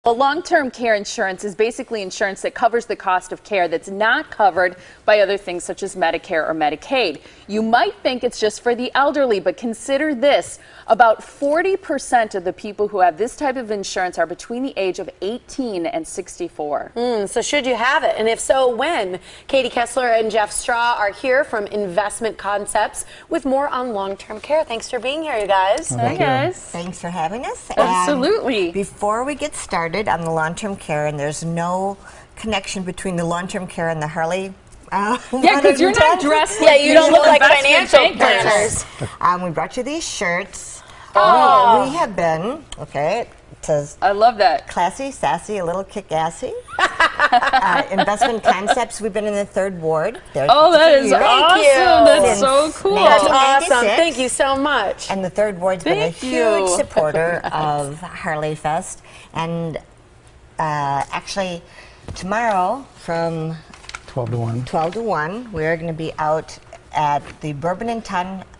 Well, long-term care insurance is basically insurance that covers the cost of care that's not covered by other things such as Medicare or Medicaid. You might think it's just for the elderly, but consider this. About 40% of the people who have this type of insurance are between the age of 18 and 64. So should you have it? And if so, when? Katie Kessler and Jeff Straw are here from Investment Concepts with more on long-term care. Thanks for being here, you guys. Hi, guys. Thanks for having us. Absolutely. And before we get started on the long-term care, and there's no connection between the long-term care and the Harley. Yeah, because you're not dressed like you don't look like financial planners. We brought you these shirts. Oh. We have been, okay, it says I love that. classy, sassy, a little kick-assy. Investment Concepts, we've been in the 3rd ward. Oh, that is awesome. That's so cool. That's awesome. Thank you so much. And the 3rd ward's been a huge supporter of Harley Fest. And actually, tomorrow from 12 to 1. 12 to 1, we're going to be out at the Bourbon and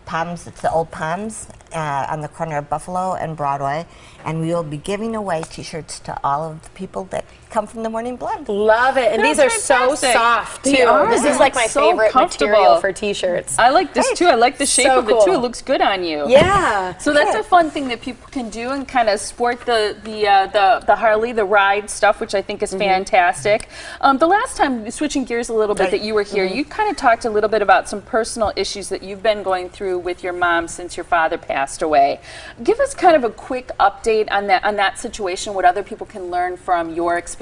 Palms, it's the old Palms, on the corner of Buffalo and Broadway, and we will be giving away T-shirts to all of the people that come from the Morning Blend. Love it, and these are so soft too. This is like my favorite material for T-shirts. I like this too. I like the shape of it too. It looks good on you. Yeah. So that's a fun thing that people can do and kind of sport the Harley, the ride stuff, which I think is fantastic. The last time, switching gears a little bit, that you were here, you kind of talked a little bit about some personal issues that you've been going through with your mom since your father passed away. Give us kind of a quick update on that situation, what other people can learn from your experience.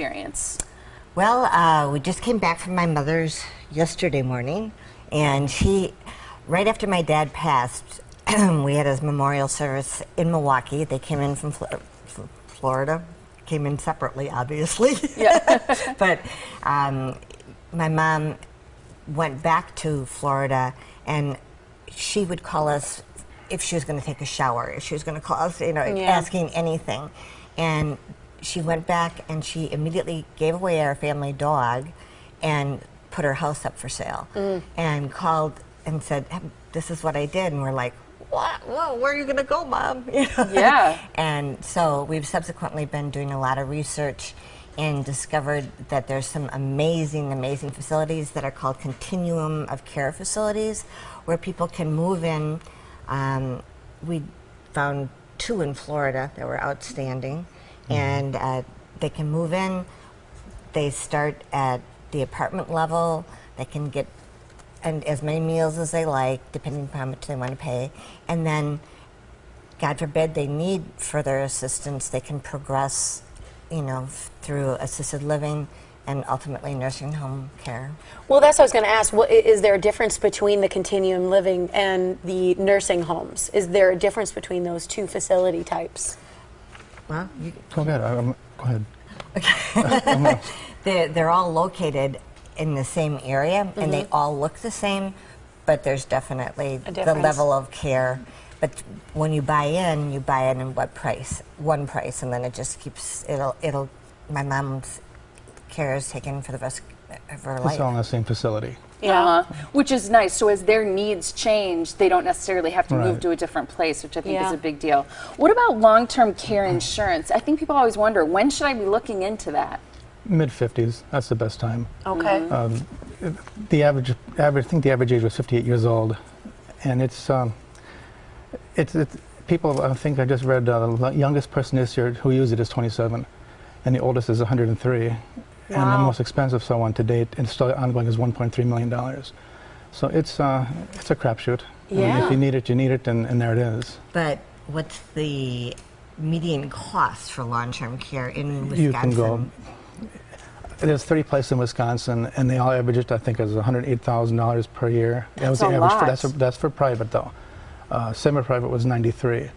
Well, we just came back from my mother's yesterday morning, and right after my dad passed, we had his memorial service in Milwaukee. They came in from Florida, came in separately, obviously. Yeah. But my mom went back to Florida, and she would call us if she was going to take a shower, if she was going to call us, asking anything. And she went back and she immediately gave away our family dog and put her house up for sale and called and said, this is what I did. And we're like, what? Whoa, where are you going to go, Mom? Yeah. And so we've subsequently been doing a lot of research and discovered that there's some amazing, amazing facilities that are called continuum of care facilities where people can move in. We found 2 in Florida that were outstanding, and they can move in. They start at the apartment level. They can get as many meals as they like, depending upon how much they want to pay. And then, God forbid, they need further assistance. They can progress, through assisted living and ultimately nursing home care. Well, that's what I was going to ask. Is there a difference between the continuum living and the nursing homes? Is there a difference between those 2 facility types? Well, Go ahead. Go ahead. Okay. They're all located in the same area, and they all look the same, but there's definitely the level of care. But when you buy in what price? One price, and then it just keeps, my mom's care is taken for the rest of her life. It's all in the same facility. Yeah, which is nice. So as their needs change, they don't necessarily have to move to a different place, which I think is a big deal. What about long-term care insurance? I think people always wonder, when should I be looking into that? Mid-50s, that's the best time. Okay. The average, I think the average age was 58 years old, and it's people. I think I just read the youngest person this year who used it is 27, and the oldest is 103. And the most expensive one to date, and still ongoing, is $1.3 million. So it's a crapshoot. Yeah. I mean, if you need it, and there it is. But what's the median cost for long-term care in Wisconsin? You can go. There's 30 places in Wisconsin, and they all average it, I think, as $108,000 per year. That was the average. That's for private, though. Semi-private was 93.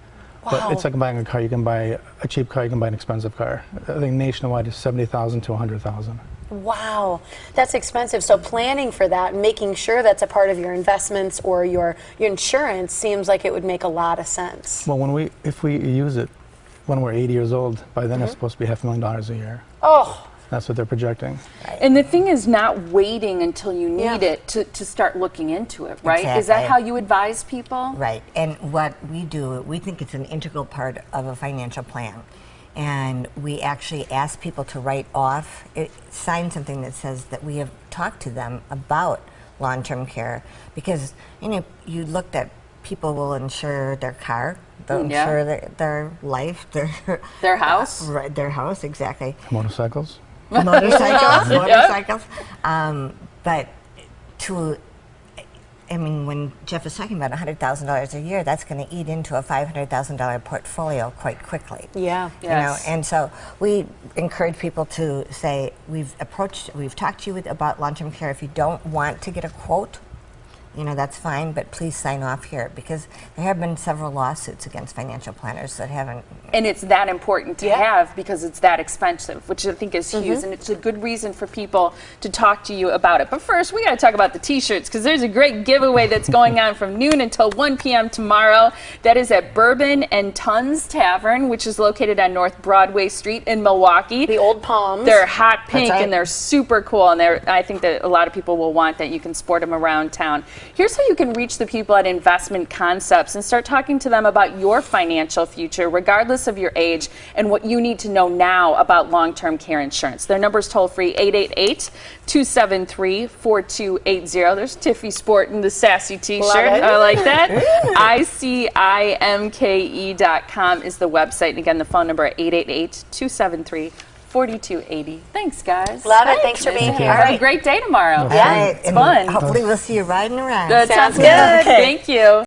Wow. But it's like buying a car. You can buy a cheap car, you can buy an expensive car. I think nationwide is $70,000 to $100,000. Wow, that's expensive. So planning for that, making sure that's a part of your investments or your insurance seems like it would make a lot of sense. Well, if we use it when we're 80 years old, by then it's supposed to be $500,000 a year. Oh. That's what they're projecting. And the thing is not waiting until you need it to start looking into it, right? Exactly. Is that how you advise people? Right. And what we do, we think it's an integral part of a financial plan. and we actually ask people to write off, sign something that says that we have talked to them about long-term care, because you looked at people will insure their car, they'll insure their life, Their house. right, their house, exactly. Motorcycles. Motorcycles. But when Jeff was talking about $100,000 a year, that's going to eat into a $500,000 portfolio quite quickly. Yeah. Yes. And so we encourage people to say, we've talked to you about long-term care. If you don't want to get a quote, that's fine, but please sign off here, because there have been several lawsuits against financial planners that haven't. And it's that important to have, because it's that expensive, which I think is huge, and it's a good reason for people to talk to you about it. But first, we got to talk about the T-shirts, because there's a great giveaway that's going on from noon until 1 p.m. tomorrow. That is at Bourbon and Tunns Tavern, which is located on North Broadway St in Milwaukee. The old palms. They're hot pink, right. and they're super cool, and I think that a lot of people will want that. You can sport them around town. Here's how you can reach the people at Investment Concepts and start talking to them about your financial future, regardless of your age, and what you need to know now about long-term care insurance. Their number is toll-free, 888-273-4280. There's Tiffy sporting the sassy T-shirt. I like that. ICIMKE.com is the website. And again, the phone number at 888-273-4280. Thanks, guys. Love it. Thanks for being here. Have a great day tomorrow. Yeah, it's fun. Hopefully we'll see you riding around. That sounds good. good. Thank you.